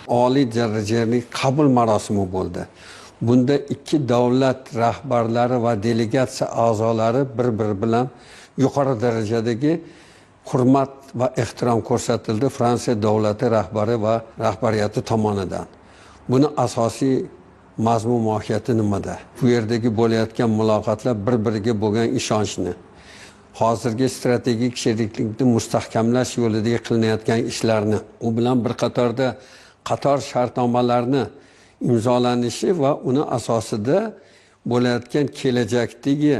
oliy darajali qabul marosimi bo'ldi. Bunda ikki davlat rahbarlari va delegatsiya a'zolari bir-biri bilan yuqori darajadagi hurmat va ehtirom ko'rsatildi Fransiya davlati rahbari va rahbariyati tomonidan. Buni asosiy mazmun mohiyati nimada? Bu yerdagi bo'layotgan muloqotlar bir-biriga bo'lgan ishonchni, hozirgi strategik sheriklikni mustahkamlash yo'lida qilinayotgan ishlarni, u bilan bir qator shartnomalarni imzolanishi va uni asosida bo'layotgan kelajakdagi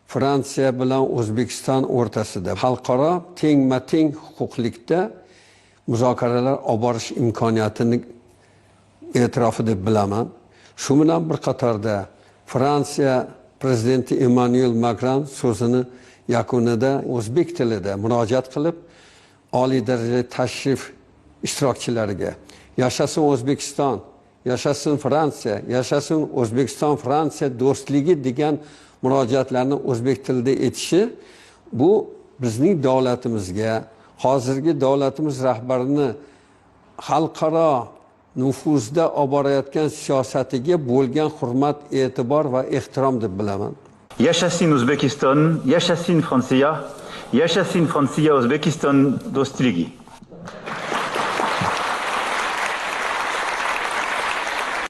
Fransiya bilan O'zbekiston o'rtasida xalqaro tengma-teng huquqlikda muzokaralar olib borish imkoniyatini e'tirofi deb bilaman. Shu bilan bir qatorda Fransiya prezidenti Emmanuel Macron so'zini yakunida o'zbek tilida murojaat qilib, oliy darajali tashrif ishtirokchilariga yashasin O'zbekiston, yashasin Fransiya, yashasin O'zbekiston-Fransiya do'stligi degan murojaatlarni o'zbek tilida etishi, bu bizning davlatimizga, hozirgi davlatimiz rahbarini xalqaro nufuzda olib borayotgan siyosatiga bo'lgan hurmat, e'tibor va ehtirom deb bilaman. Yashasin O'zbekiston, yashasin Fransiya, O'zbekiston do'stligi.